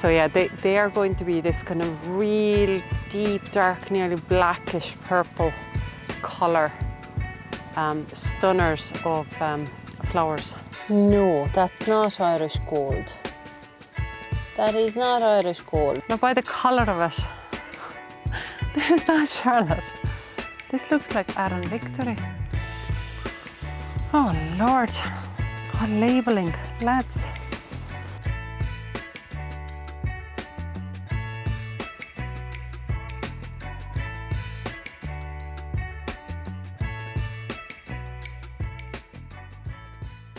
So yeah, they are going to be this kind of real deep, dark, nearly blackish purple colour stunners of flowers. No, that's not Irish gold. That is not Irish gold. Now by the colour of it, this is not Charlotte. This looks like Aran Victory. Oh Lord, what labelling, lads.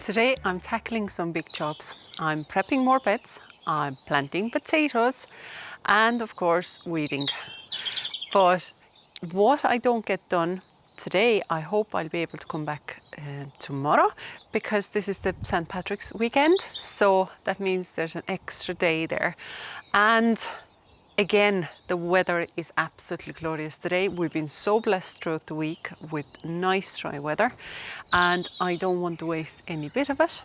Today I'm tackling some big jobs. I'm prepping more beds, I'm planting potatoes, and of course weeding. But what I don't get done today, I hope I'll be able to come back tomorrow, because this is the St. Patrick's weekend, so that means there's an extra day there. And again, the weather is absolutely glorious today. We've been so blessed throughout the week with nice dry weather, and I don't want to waste any bit of it.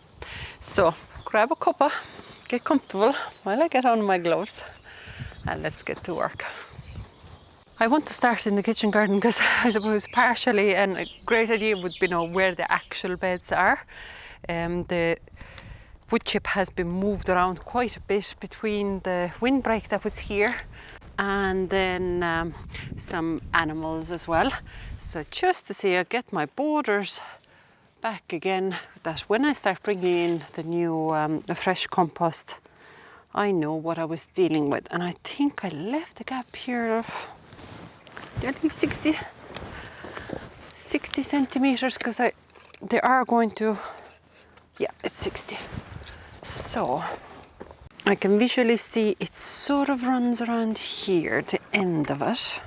So grab a cuppa, get comfortable while I get on my gloves, and let's get to work. I want to start in the kitchen garden because I suppose partially, and a great idea would be know where the actual beds are. The wood chip has been moved around quite a bit between the windbreak that was here and then some animals as well. So just to see, I get my borders back again, that when I start bringing in the new the fresh compost, I know what I was dealing with. And I think I left a gap here of, did I leave 60 centimeters, because they are going to, yeah, it's 60. So I can visually see it sort of runs around here, the end of it.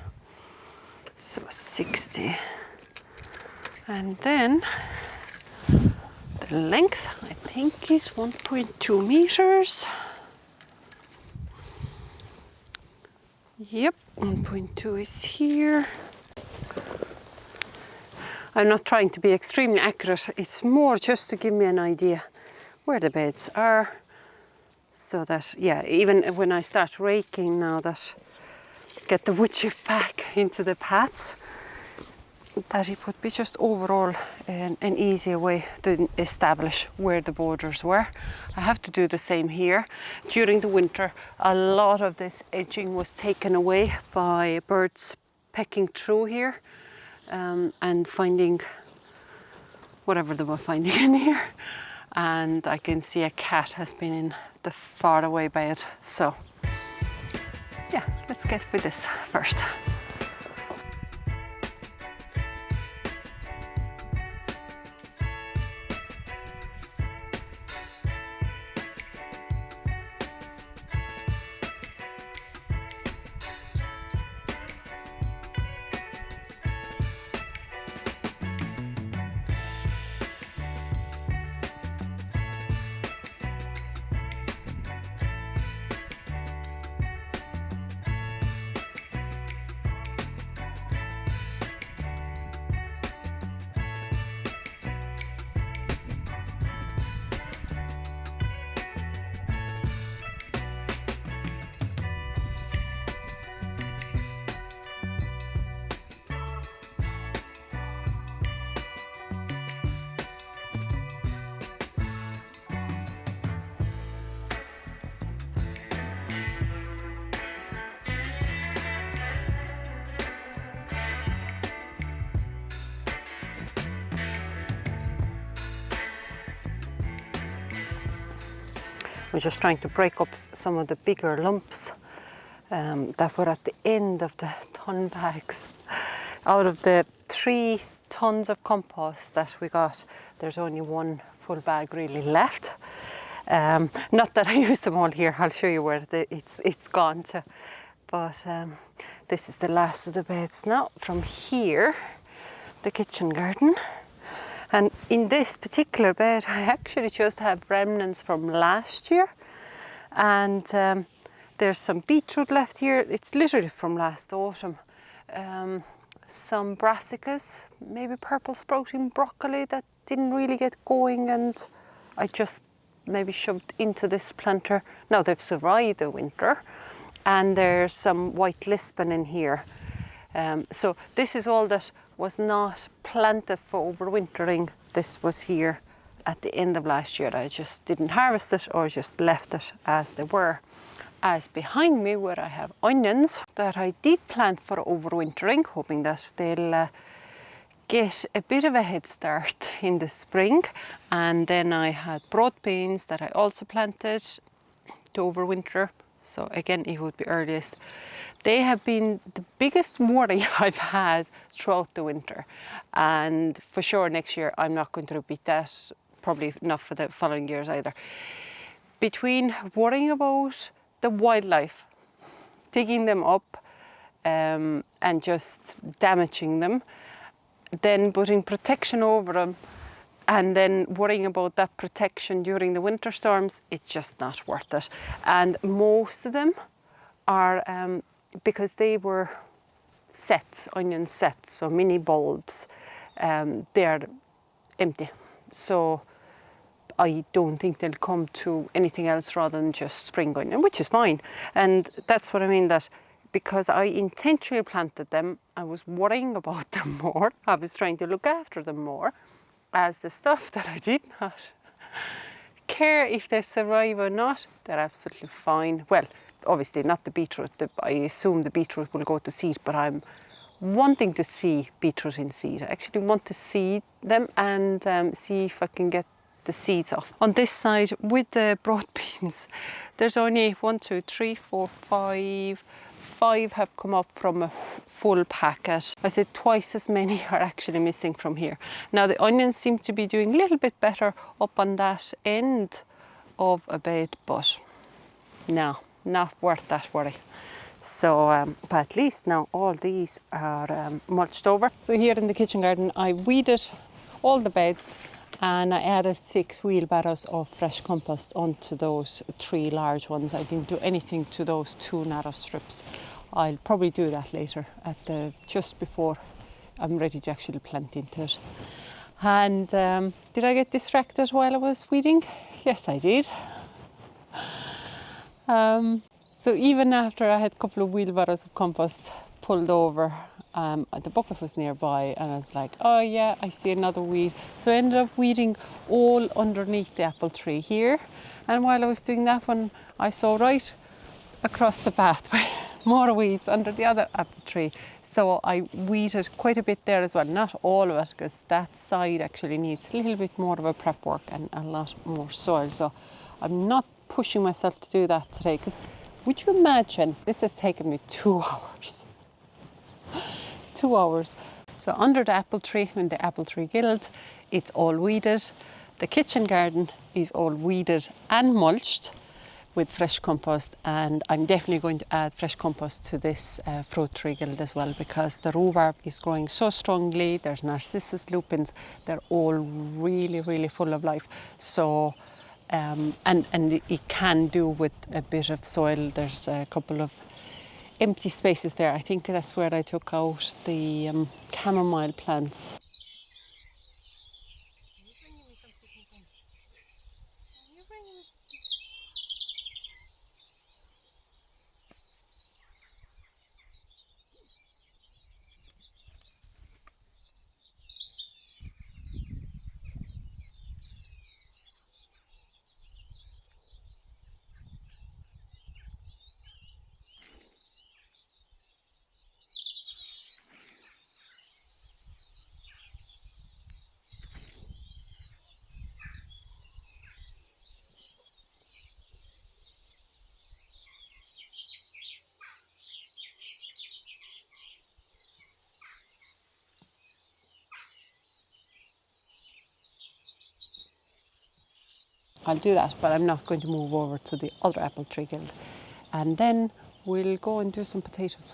So 60. And then the length, I think, is 1.2 meters. Yep, 1.2 is here. I'm not trying to be extremely accurate. It's more just to give me an idea where the beds are, so that, yeah, even when I start raking now, that get the wood chip back into the paths, that it would be just overall an easier way to establish where the borders were. I have to do the same here. During the winter, a lot of this edging was taken away by birds pecking through here and finding whatever they were finding in here. And I can see a cat has been in the far away bed. So yeah, let's get with this first. I'm just trying to break up some of the bigger lumps that were at the end of the ton bags. Out of the 3 tons of compost that we got, there's only 1 full bag really left. Not that I use them all here, I'll show you where it's gone to. But this is the last of the beds now from here, the kitchen garden. And in this particular bed, I actually just have remnants from last year. And there's some beetroot left here. It's literally from last autumn. Some brassicas, maybe purple sprouting broccoli that didn't really get going, and I just maybe shoved into this planter. Now they've survived the winter, and there's some white Lisbon in here. So this is all that was not planted for overwintering. This was here at the end of last year. I just didn't harvest it or just left it as they were. As behind me, where I have onions that I did plant for overwintering, hoping that they'll get a bit of a head start in the spring. And then I had broad beans that I also planted to overwinter. So again, it would be earliest. They have been the biggest worry I've had throughout the winter. And for sure next year, I'm not going to repeat that, probably not for the following years either. Between worrying about the wildlife, digging them up and just damaging them, then putting protection over them, and then worrying about that protection during the winter storms, it's just not worth it. And most of them are, because they were sets, onion sets, so mini bulbs, they're empty. So I don't think they'll come to anything else rather than just spring onion, which is fine. And that's what I mean, that because I intentionally planted them, I was worrying about them more. I was trying to look after them more, as the stuff that I did not care if they survive or not, they're absolutely fine. Well, obviously not the beetroot. I assume the beetroot will go to seed, but I'm wanting to see beetroot in seed. I actually want to seed them and see if I can get the seeds off. On this side with the broad beans, there's only 1, 2, 3, 4, 5. 5 have come up from a full packet. I said twice as many are actually missing from here. Now the onions seem to be doing a little bit better up on that end of a bed, but no, not worth that worry. So, but at least now all these are mulched over. So here in the kitchen garden, I weeded all the beds and I added 6 wheelbarrows of fresh compost onto those 3 large ones. I didn't do anything to those 2 narrow strips. I'll probably do that later at just before I'm ready to actually plant into it. And did I get distracted while I was weeding? Yes, I did. So even after I had a couple of wheelbarrows of compost pulled over, the bucket was nearby and I was like, oh yeah, I see another weed. So I ended up weeding all underneath the apple tree here. And while I was doing that one, I saw right across the pathway more weeds under the other apple tree. So I weeded quite a bit there as well. Not all of it, because that side actually needs a little bit more of a prep work and a lot more soil. So I'm not pushing myself to do that today, because would you imagine this has taken me 2 hours? 2 hours. So under the apple tree, in the apple tree guild, it's all weeded. The kitchen garden is all weeded and mulched with fresh compost, and I'm definitely going to add fresh compost to this fruit tree guild as well, because the rhubarb is growing so strongly. There's narcissus lupins, they're all really, really full of life. So and it can do with a bit of soil. There's a couple of empty spaces there. I think that's where I took out the chamomile plants. I'll do that, but I'm not going to move over to the other apple tree guild. And then we'll go and do some potatoes.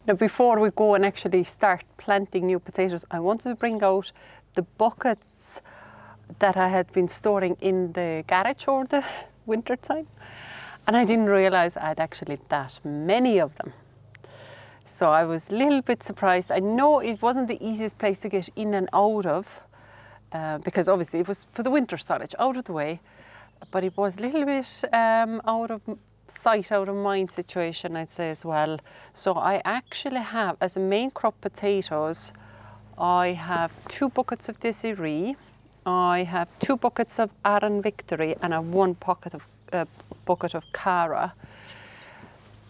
Now, before we go and actually start planting new potatoes, I wanted to bring out the buckets that I had been storing in the garage over the winter time. And I didn't realize I had actually that many of them. So I was a little bit surprised. I know it wasn't the easiest place to get in and out of, because obviously it was for the winter storage, out of the way, but it was a little bit out of sight, out of mind situation, I'd say as well. So I actually have, as a main crop potatoes, I have 2 buckets of Desiree, I have 2 buckets of Aran Victory, and I have 1 bucket of Cara.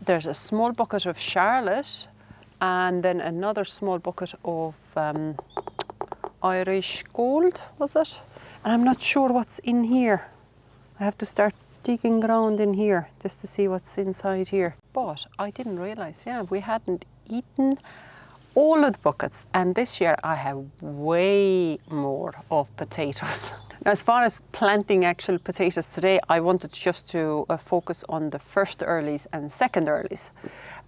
There's a small bucket of Charlotte, and then another small bucket of Irish Gold, was it? And I'm not sure what's in here. I have to start digging around in here just to see what's inside here. But I didn't realize, yeah, we hadn't eaten all of the buckets, and this year I have way more of potatoes. Now, as far as planting actual potatoes today, I wanted just to focus on the first earlies and second earlies.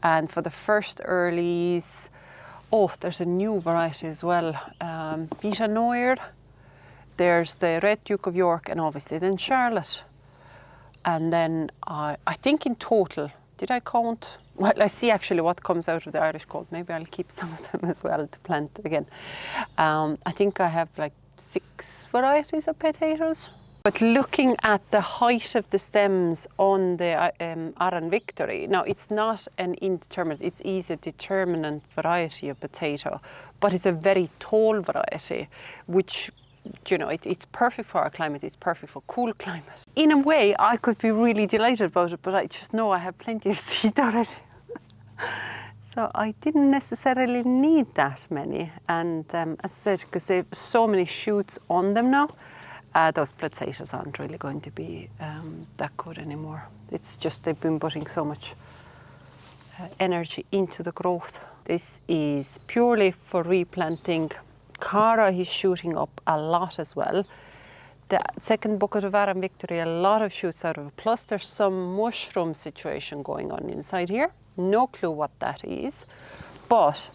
And for the first earlies, oh, there's a new variety as well, Vita Noir. There's the Red Duke of York, and obviously then Charlotte. And then I think in total, did I count? Well, I see actually what comes out of the Irish Gold. Maybe I'll keep some of them as well to plant again. I think I have like 6 varieties of potatoes. But looking at the height of the stems on the Aran Victory, now it's not an indeterminate, it's a determinant variety of potato, but it's a very tall variety, which, you know, it's perfect for our climate, it's perfect for cool climate. In a way, I could be really delighted about it, but I just know I have plenty of seed already. So I didn't necessarily need that many. And as I said, because they have so many shoots on them now, those potatoes aren't really going to be that good anymore. It's just they've been putting so much energy into the growth. This is purely for replanting. Cara is shooting up a lot as well. The second bucket of Aran Victory, a lot of shoots out of it. Plus there's some mushroom situation going on inside here. No clue what that is. But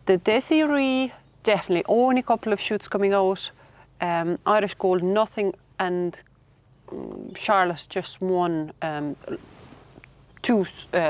the Desiree, definitely only a couple of shoots coming out. Irish Gold, nothing, and Charlotte, just 1, 2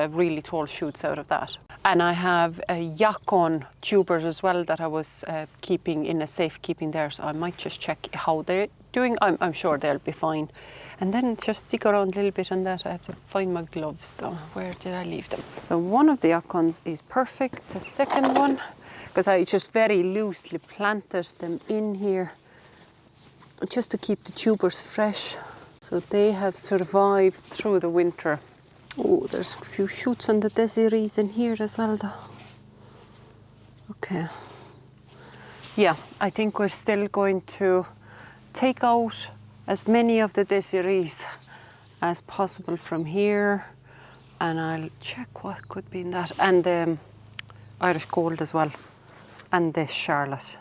really tall shoots out of that. And I have Yacon tubers as well that I was keeping in a safekeeping there, so I might just check how they're doing. I'm sure they'll be fine. And then just stick around a little bit on that. I have to find my gloves though. Where did I leave them? So one of the Yacons is perfect. The second one, because I just very loosely planted them in here just to keep the tubers fresh. So they have survived through the winter. Oh, there's a few shoots on the Desirees in here as well though. Okay. Yeah, I think we're still going to take out as many of the Desirees as possible from here, and I'll check what could be in that, and the Irish Gold as well, and the Charlotte.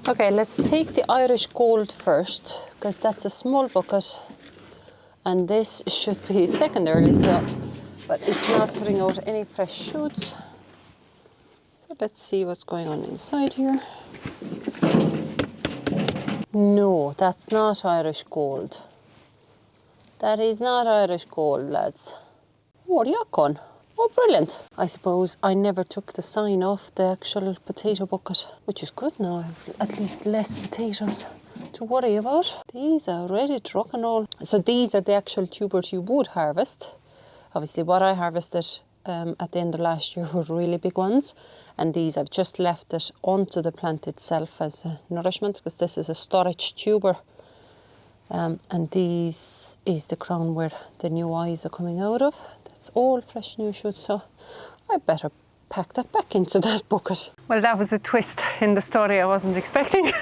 Okay, let's take the Irish Gold first, because that's a small bucket, and this should be second early, so, but it's not putting out any fresh shoots. So let's see what's going on inside here. No, that's not Irish Gold. That is not Irish Gold, lads. Oh, Yacon. Oh, brilliant. I suppose I never took the sign off the actual potato bucket, which is good now. I have at least less potatoes to worry about. These are ready to rock and roll. So these are the actual tubers you would harvest. Obviously what I harvested at the end of last year were really big ones, and these I've just left it onto the plant itself as a nourishment, because this is a storage tuber, and these is the crown where the new eyes are coming out of. That's all fresh new shoots, so I better pack that back into that bucket. Well, that was a twist in the story I wasn't expecting.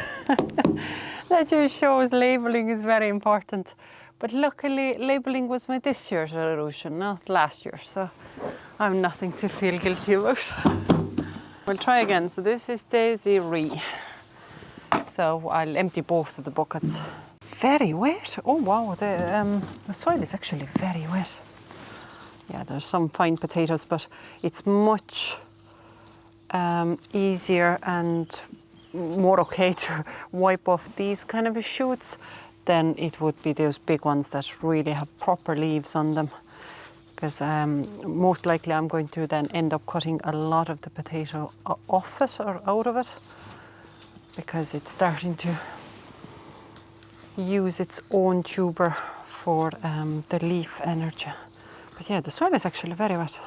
That just shows labelling is very important. But luckily, labelling was my this year's resolution, not last year, so I have nothing to feel guilty about. We'll try again. So this is Desiree. So I'll empty both of the buckets. Very wet. Oh wow, the soil is actually very wet. yeah, there's some fine potatoes, but it's much easier and more okay to wipe off these kind of shoots than it would be those big ones that really have proper leaves on them. Because most likely I'm going to then end up cutting a lot of the potato off it or out of it, because it's starting to use its own tuber for the leaf energy. But yeah, the soil is actually very wet.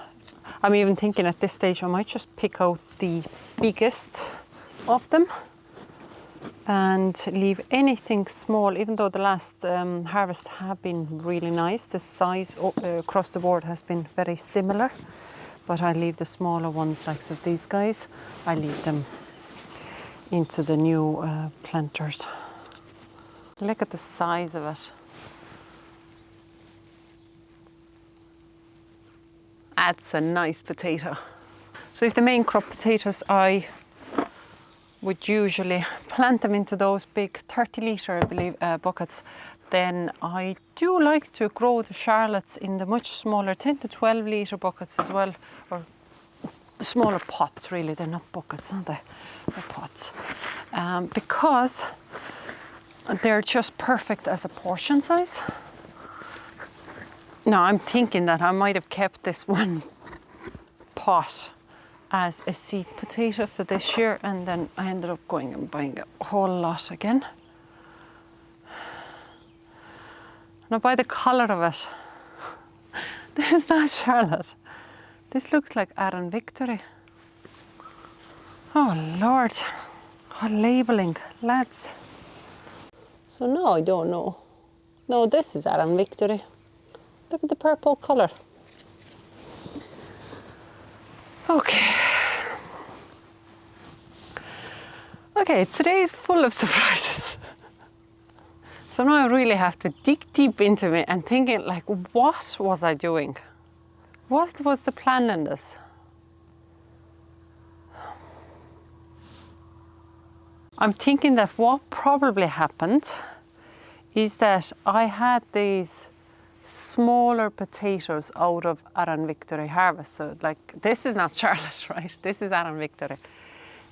I'm even thinking at this stage I might just pick out the biggest of them and leave anything small, even though the last harvest have been really nice. The size across the board has been very similar, but I leave the smaller ones, like so these guys, I leave them into the new planters. Look at the size of it. That's a nice potato. So if the main crop potatoes, I would usually plant them into those big 30-litre, I believe, buckets. Then I do like to grow the Charlottes in the much smaller 10 to 12-litre buckets as well, or smaller pots really. They're not buckets, aren't they? They're pots. Because they're just perfect as a portion size. Now I'm thinking that I might have kept this one pot as a seed potato for this year, and then I ended up going and buying a whole lot again. Now by the colour of it, this is not Charlotte. This looks like Aran Victory. Oh Lord, oh, labelling, lads. So no, I don't know. No, this is Aran Victory. Look at the purple colour. Okay. Okay, today is full of surprises. So now I really have to dig deep into me and thinking, like, what was I doing? What was the plan in this? I'm thinking that what probably happened is that I had these smaller potatoes out of Aran Victory harvest. So like, this is not Charlotte, right? This is Aran Victory.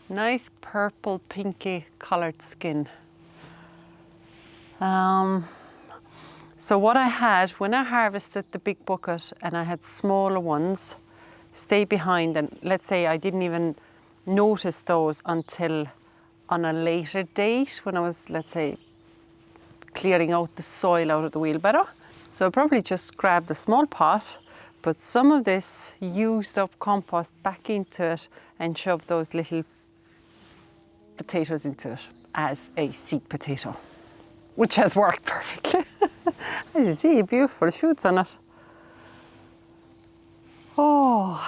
Nice purple, pinky colored skin. So what I had, when I harvested the big bucket and I had smaller ones stay behind, and let's say I didn't even notice those until on a later date when I was, let's say, clearing out the soil out of the wheelbarrow. So I probably just grabbed a small pot, put some of this used up compost back into it and shoved those little potatoes into it as a seed potato, which has worked perfectly. As you see, beautiful shoots on it. Oh.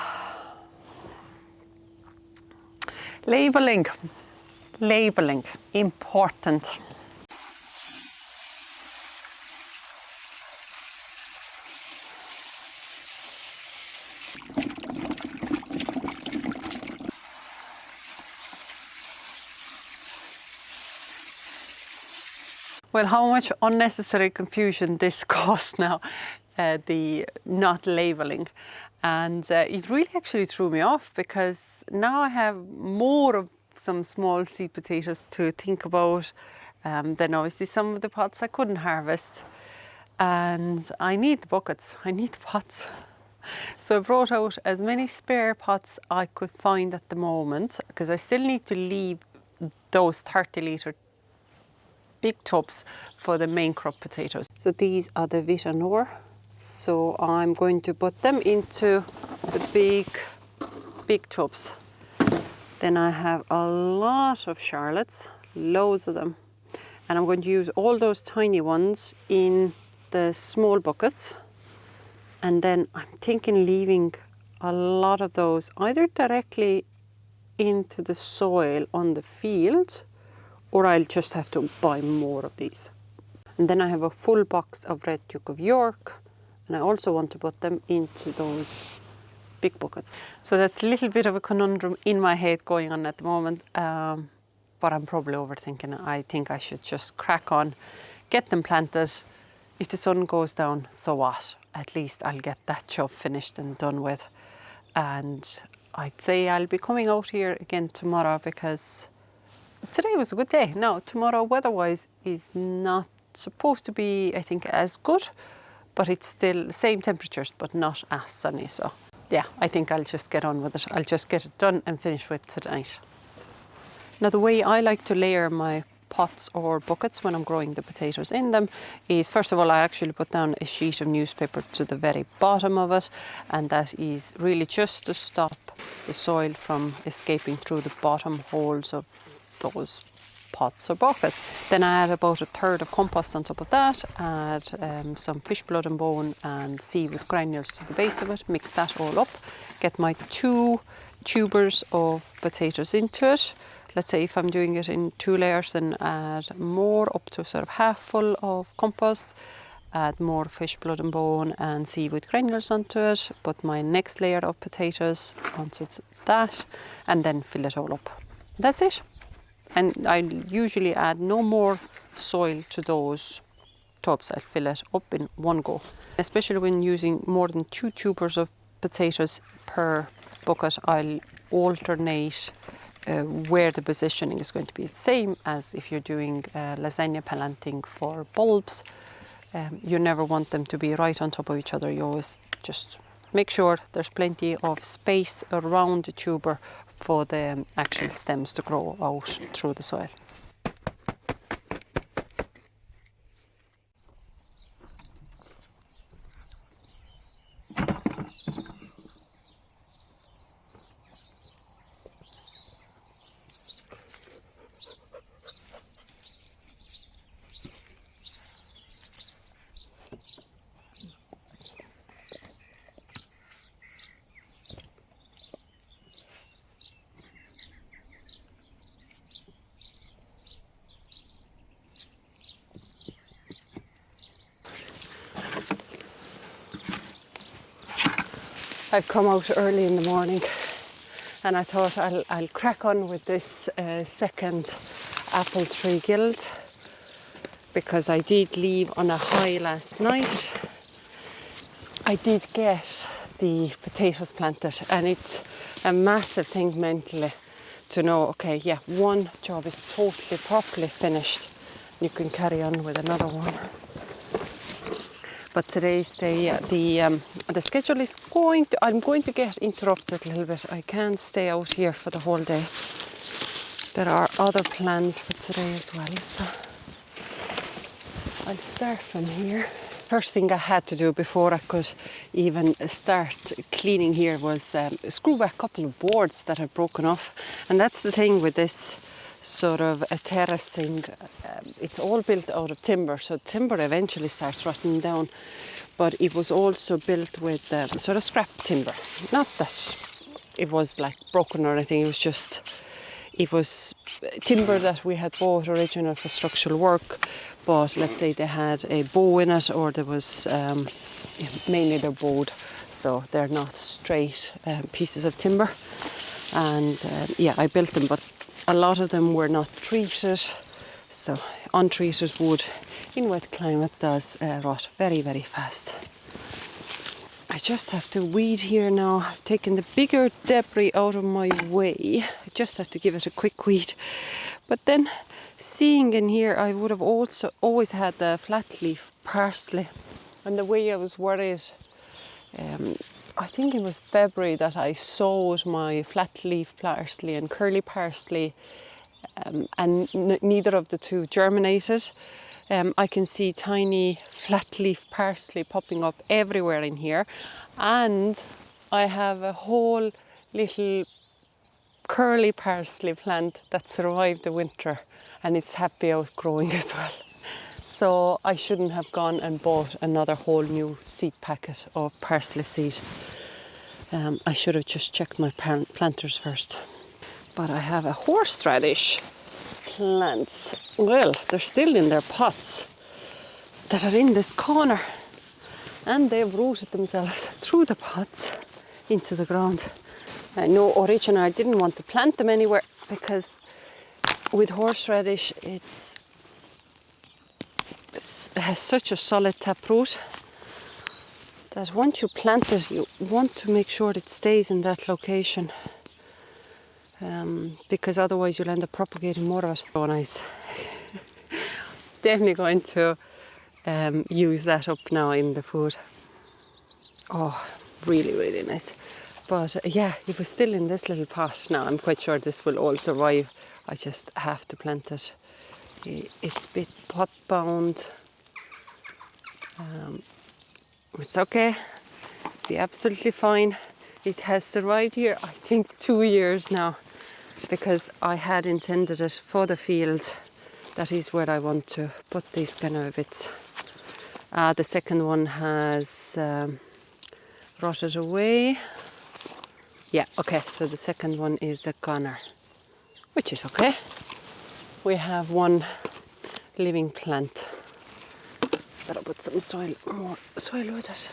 Labelling, important. Well, how much unnecessary confusion this caused now, the not labelling. And it really actually threw me off, because now I have more of some small seed potatoes to think about than obviously some of the pots I couldn't harvest. And I need the buckets, I need the pots. So I brought out as many spare pots I could find at the moment, because I still need to leave those 30-litre big tubs for the main crop potatoes. So these are the Vita Nor. So I'm going to put them into the big tubs. Then I have a lot of Charlottes, loads of them. And I'm going to use all those tiny ones in the small buckets. And then I'm thinking leaving a lot of those either directly into the soil on the field, or I'll just have to buy more of these. And then I have a full box of Red Duke of York, and I also want to put them into those big buckets. So that's a little bit of a conundrum in my head going on at the moment, but I'm probably overthinking it. I think I should just crack on, get them planted, if the sun goes down, so what? At least I'll get that job finished and done with. And I'd say I'll be coming out here again tomorrow because today was a good day. Now, tomorrow weather-wise is not supposed to be, I think, as good, but it's still the same temperatures, but not as sunny. So yeah, I think I'll just get on with it. I'll just get it done and finish with tonight. Now, the way I like to layer my pots or buckets when I'm growing the potatoes in them is, first of all, I actually put down a sheet of newspaper to the very bottom of it, and that is really just to stop the soil from escaping through the bottom holes of those pots or buckets. Then I add about 1/3 of compost on top of that, add some fish blood and bone and seaweed granules to the base of it, mix that all up, get my 2 tubers of potatoes into it. Let's say if I'm doing it in 2 layers, then add more, up to sort of half full of compost, add more fish blood and bone and seaweed granules onto it, put my next layer of potatoes onto that, and then fill it all up. That's it. And I usually add no more soil to those tubs. I'll fill it up in one go. Especially when using more than 2 tubers of potatoes per bucket, I'll alternate where the positioning is going to be the same as if you're doing lasagna planting for bulbs. You never want them to be right on top of each other. You always just make sure there's plenty of space around the tuber for the actual stems to grow out through the soil. I've come out early in the morning and I thought I'll crack on with this second apple tree guild, because I did leave on a high last night. I did get the potatoes planted, and it's a massive thing mentally to know, okay, yeah, one job is totally properly finished. You can carry on with another one. But today's day, the schedule is I'm going to get interrupted a little bit. I can't stay out here for the whole day. There are other plans for today as well, so I'll start from here. First thing I had to do before I could even start cleaning here was screw back a couple of boards that had broken off. And that's the thing with this sort of a terracing, it's all built out of timber, so timber eventually starts rotting down, but it was also built with sort of scrap timber. Not that it was like broken or anything, it was timber that we had bought original for structural work, but let's say they had a bow in it, or there was mainly they're bowed, so they're not straight pieces of timber. And yeah, I built them, but a lot of them were not treated, so untreated wood in wet climate does rot very, very fast. I just have to weed here now. I've taken the bigger debris out of my way. I just have to give it a quick weed. But then, seeing in here, I would have also always had the flat leaf parsley. And the way I was worried, I think it was February that I sowed my flat leaf parsley and curly parsley, and neither of the two germinated. I can see tiny flat leaf parsley popping up everywhere in here, and I have a whole little curly parsley plant that survived the winter, and it's happy outgrowing as well. So I shouldn't have gone and bought another whole new seed packet of parsley seed. I should have just checked my planters first. But I have a horseradish plants. Well, they're still in their pots that are in this corner, and they've rooted themselves through the pots into the ground. I know originally I didn't want to plant them anywhere, because with horseradish it has such a solid taproot that once you plant it, you want to make sure it stays in that location, because otherwise you'll end up propagating more of it. Oh, nice. Definitely going to use that up now in the food. Oh, really, really nice. But yeah, it was still in this little pot. Now I'm quite sure this will all survive. I just have to plant it. It's a bit pot bound. It's okay. Be absolutely fine. It has survived here, I think, 2 years now, because I had intended it for the field. That is where I want to put these kind of bits. The second one has rotted away. Yeah, okay, so the second one is the goner, which is okay. We have one living plant. Better put some more soil with it.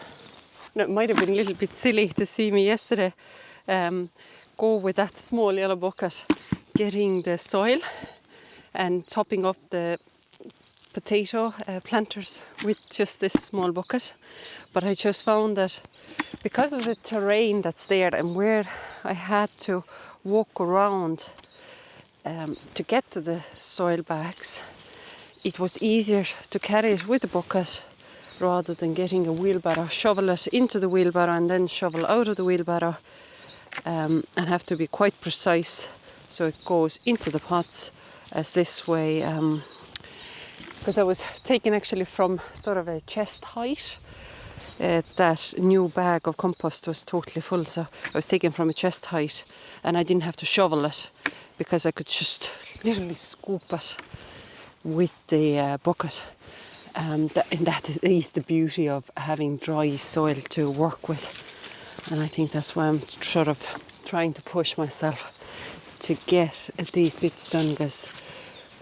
Now, it might have been a little bit silly to see me yesterday go with that small yellow bucket, getting the soil and topping up the potato planters with just this small bucket. But I just found that because of the terrain that's there and where I had to walk around to get to the soil bags, it was easier to carry it with the bucket rather than getting a wheelbarrow, shovel it into the wheelbarrow and then shovel out of the wheelbarrow, and have to be quite precise so it goes into the pots as this way, because I was taking actually from sort of a chest height. That new bag of compost was totally full, so I was taking from a chest height and I didn't have to shovel it because I could just literally scoop it with the bucket. And that is the beauty of having dry soil to work with. And I think that's why I'm sort of trying to push myself to get these bits done, because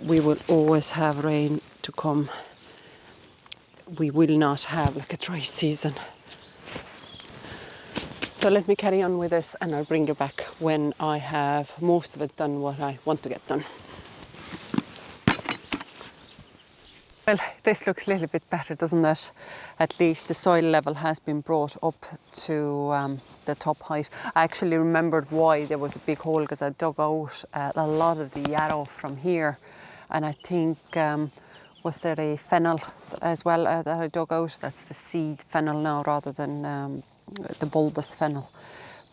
we will always have rain to come. We will not have like a dry season. So let me carry on with this and I'll bring you back when I have most of it done, what I want to get done. Well, this looks a little bit better, doesn't it? At least the soil level has been brought up to the top height. I actually remembered why there was a big hole, because I dug out a lot of the yarrow from here, and I think was there a fennel as well that I dug out? That's the seed fennel now rather than the bulbous fennel.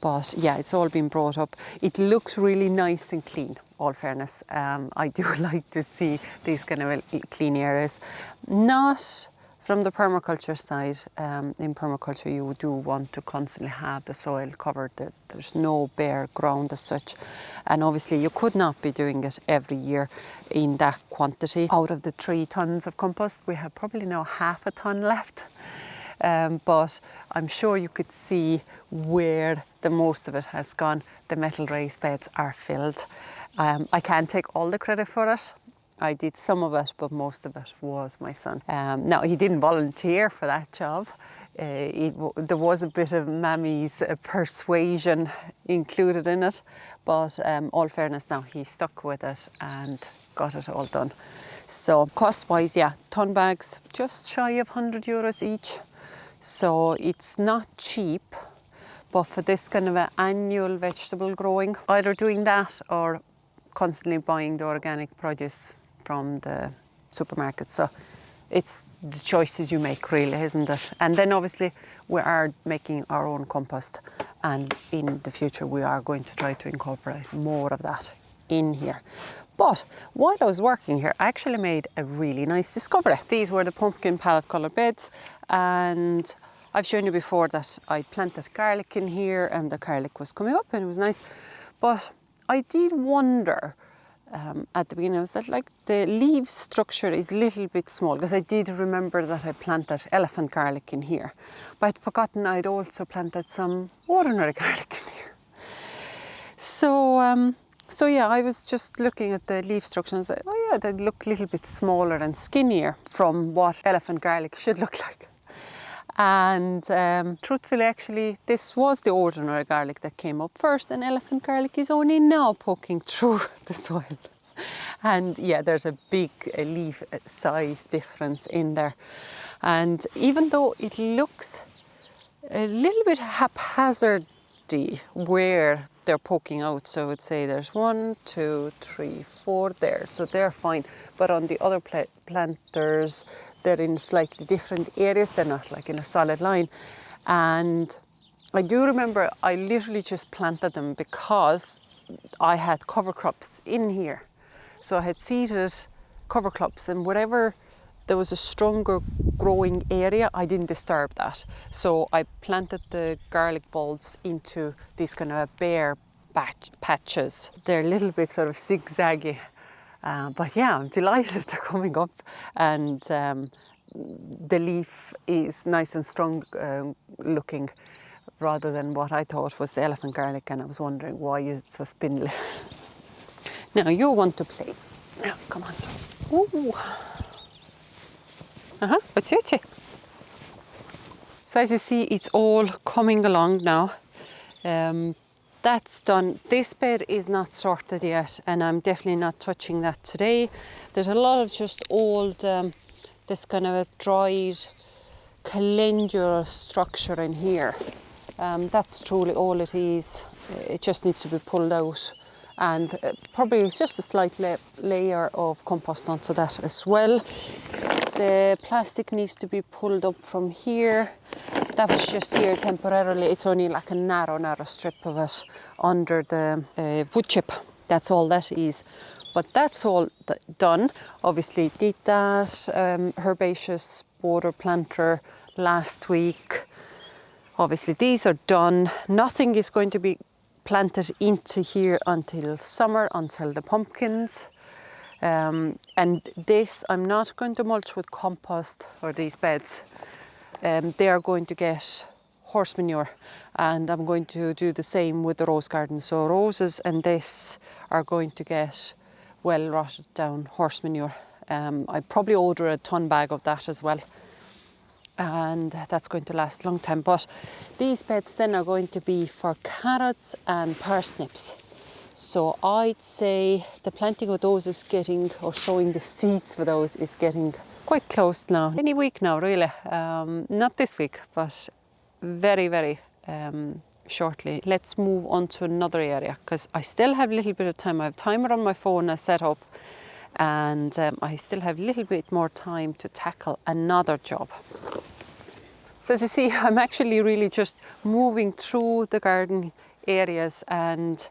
But yeah, it's all been brought up. It looks really nice and clean, all fairness. I do like to see these kind of clean areas. Not from the permaculture side. In permaculture, you do want to constantly have the soil covered. There's no bare ground as such. And obviously you could not be doing it every year in that quantity. Out of the 3 tons of compost, we have probably now half a ton left. But I'm sure you could see where the most of it has gone. The metal raised beds are filled. I can't take all the credit for it. I did some of it, but most of it was my son. Now, he didn't volunteer for that job. There was a bit of Mammy's persuasion included in it, but all fairness now, he stuck with it and got it all done. So cost-wise, yeah, ton bags, just shy of €100 each. So it's not cheap, but for this kind of an annual vegetable growing, either doing that or constantly buying the organic produce from the supermarket. So it's the choices you make, really, isn't it? And then obviously we are making our own compost, and in the future we are going to try to incorporate more of that in here. But while I was working here, I actually made a really nice discovery. These were the pumpkin palette colour beds, and I've shown you before that I planted garlic in here and the garlic was coming up and it was nice. But I did wonder at the beginning, I was like, the leaf structure is a little bit small, because I did remember that I planted elephant garlic in here, but I'd forgotten I'd also planted some ordinary garlic in here. So yeah, I was just looking at the leaf structure and said, oh yeah, they look a little bit smaller and skinnier from what elephant garlic should look like. And truthfully, actually, this was the ordinary garlic that came up first, and elephant garlic is only now poking through the soil. And yeah, there's a big leaf size difference in there. And even though it looks a little bit haphazardy where they're poking out, so I would say there's 1, 2, 3, 4 there, so they're fine. But on the other planters, they're in slightly different areas, they're not like in a solid line. And I do remember I literally just planted them because I had cover crops in here. So I had seeded cover crops, and wherever there was a stronger growing area, I didn't disturb that. So I planted the garlic bulbs into these kind of bare patches. They're a little bit sort of zigzaggy, but yeah, I'm delighted they're coming up, and the leaf is nice and strong looking, rather than what I thought was the elephant garlic, and I was wondering why it's so spindly. Now you want to play. Now, come on. Ooh. What's it? So as you see, it's all coming along now. That's done. This bed is not sorted yet, and I'm definitely not touching that today. There's a lot of just old, this kind of a dried calendula structure in here. That's truly all it is. It just needs to be pulled out, and probably it's just a slight layer of compost onto that as well. The plastic needs to be pulled up from here. That was just here temporarily. It's only like a narrow strip of it under the wood chip. That's all that is. But that's all done. Obviously did that herbaceous border planter last week. Obviously these are done. Nothing is going to be planted into here until summer, until the pumpkins. And this, I'm not going to mulch with compost or these beds. They are going to get horse manure, and I'm going to do the same with the rose garden. So roses and this are going to get well rotted down horse manure. I probably order a ton bag of that as well, and that's going to last a long time. But these beds then are going to be for carrots and parsnips. So I'd say the planting of those is getting, or sowing the seeds for those is getting quite close now. Any week now, really. Not this week, but very, very shortly. Let's move on to another area, because I still have a little bit of time. I have a timer on my phone set up, and I still have a little bit more time to tackle another job. So as you see, I'm actually really just moving through the garden areas and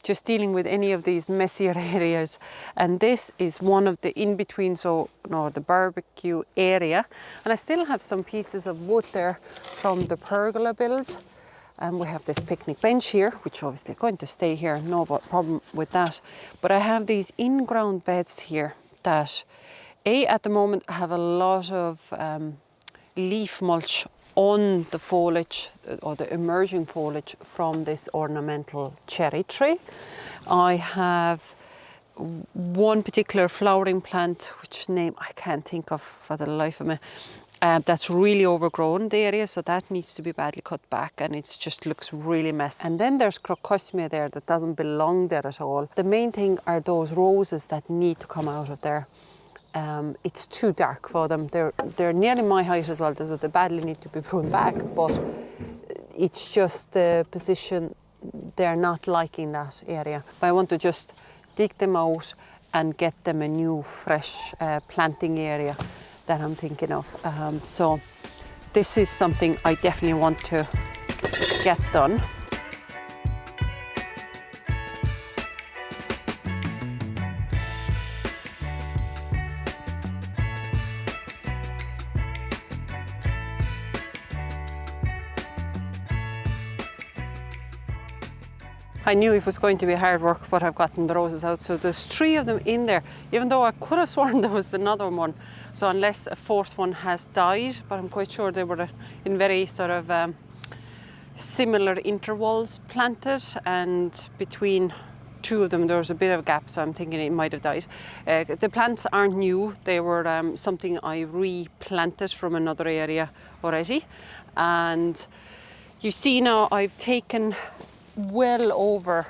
just dealing with any of these messier areas. And this is one of the in-between, so the barbecue area. And I still have some pieces of wood there from the pergola build. And we have this picnic bench here, which obviously going to stay here, no problem with that. But I have these in-ground beds here that, at the moment, have a lot of leaf mulch on the foliage, or the emerging foliage from this ornamental cherry tree. I have one particular flowering plant, which name I can't think of for the life of me, that's really overgrown the area, so that needs to be badly cut back, and it just looks really messy. And then there's crocosmia there that doesn't belong there at all. The main thing are those roses that need to come out of there. It's too dark for them. They're nearly my height as well, so they badly need to be pruned back, but it's just the position, they're not liking that area. But I want to just dig them out and get them a new fresh planting area that I'm thinking of. So this is something I definitely want to get done. I knew it was going to be hard work, but I've gotten the roses out. So there's 3 of them in there, even though I could have sworn there was another one. So unless a 4th one has died, but I'm quite sure they were in very sort of similar intervals planted, and between 2 of them there was a bit of a gap, so I'm thinking it might have died. The plants aren't new, they were something I replanted from another area already. And you see now I've taken well over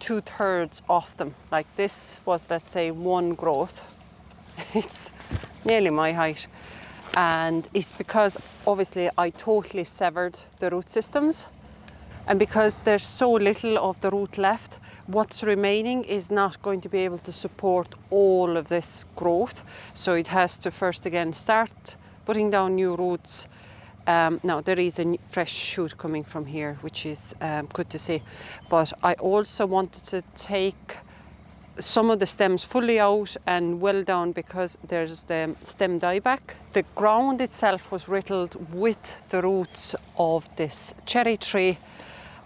2/3 of them. Like this was, let's say, one growth. It's nearly my height. And it's because obviously I totally severed the root systems. And because there's so little of the root left, what's remaining is not going to be able to support all of this growth. So it has to first again start putting down new roots. Now there is a fresh shoot coming from here, which is good to see. But I also wanted to take some of the stems fully out and well down because there's the stem dieback. The ground itself was riddled with the roots of this cherry tree,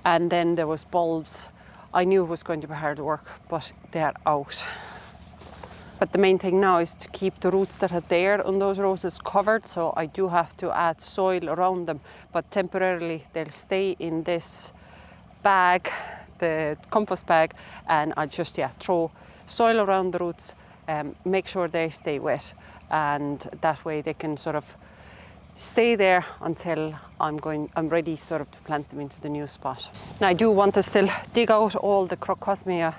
and then there was bulbs. I knew it was going to be hard work, but they're out. But the main thing now is to keep the roots that are there on those roses covered, so I do have to add soil around them, but temporarily they'll stay in this bag, the compost bag, and I just I'm soil around the roots, make sure they stay wet, and that way they can sort of stay there until I'm ready sort of to plant them into the new spot. Now I do want to still dig out all the crocosmia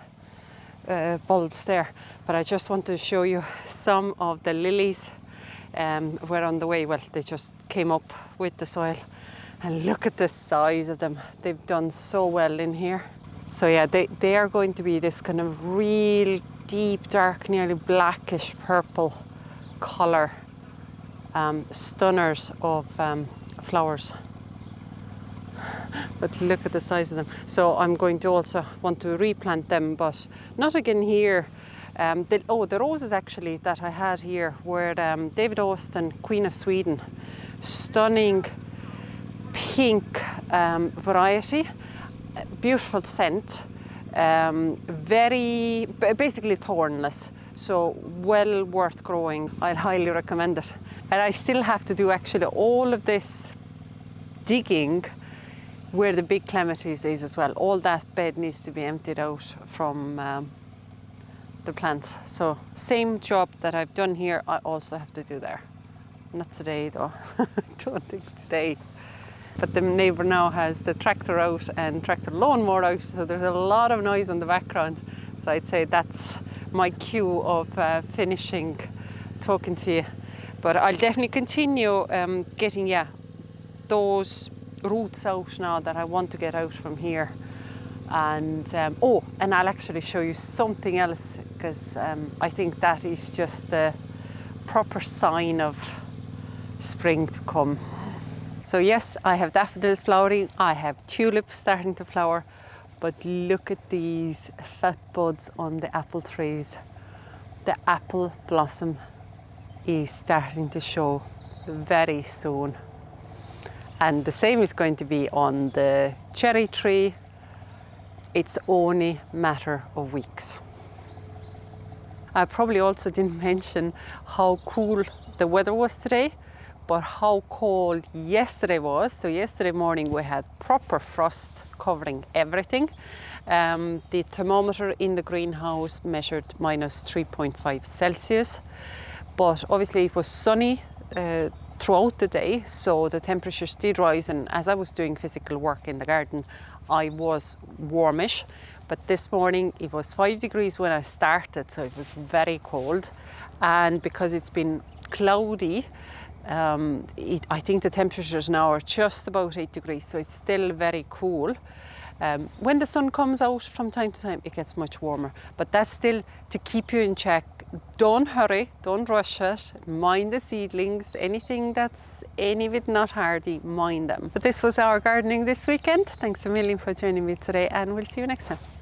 bulbs there, but I just want to show you some of the lilies were on the way. Well, they just came up with the soil, and look at the size of them. They've done so well in here. So yeah, they are going to be this kind of real deep, dark, nearly blackish purple colour, stunners of flowers. But look at the size of them. So I'm going to also want to replant them, but not again here. The roses actually that I had here were David Austin, Queen of Sweden. Stunning pink variety, beautiful scent, very basically thornless. So well worth growing. I'd highly recommend it. And I still have to do actually all of this digging where the big clematis is as well. All that bed needs to be emptied out from the plants. So same job that I've done here, I also have to do there. Not today though, I don't think today. But the neighbour now has the tractor out and tractor lawnmower out, so there's a lot of noise in the background. So I'd say that's my cue of finishing talking to you. But I'll definitely continue getting those roots out now that I want to get out from here. And and I'll actually show you something else, because I think that is just the proper sign of spring to come. So yes, I have daffodils flowering, I have tulips starting to flower, but look at these fat buds on the apple trees. The apple blossom is starting to show very soon. And the same is going to be on the cherry tree. It's only a matter of weeks. I probably also didn't mention how cool the weather was today, but how cold yesterday was. So yesterday morning we had proper frost covering everything. The thermometer in the greenhouse measured -3.5 Celsius, but obviously it was sunny throughout the day, so the temperatures did rise, and as I was doing physical work in the garden, I was warmish. But this morning it was 5 degrees when I started, so it was very cold. And because it's been cloudy, I think the temperatures now are just about 8 degrees, so it's still very cool. When the sun comes out from time to time, it gets much warmer, but that's still to keep you in check. Don't hurry, don't rush it, mind the seedlings, anything that's any bit not hardy, mind them. But this was our gardening this weekend. Thanks a million for joining me today, and we'll see you next time.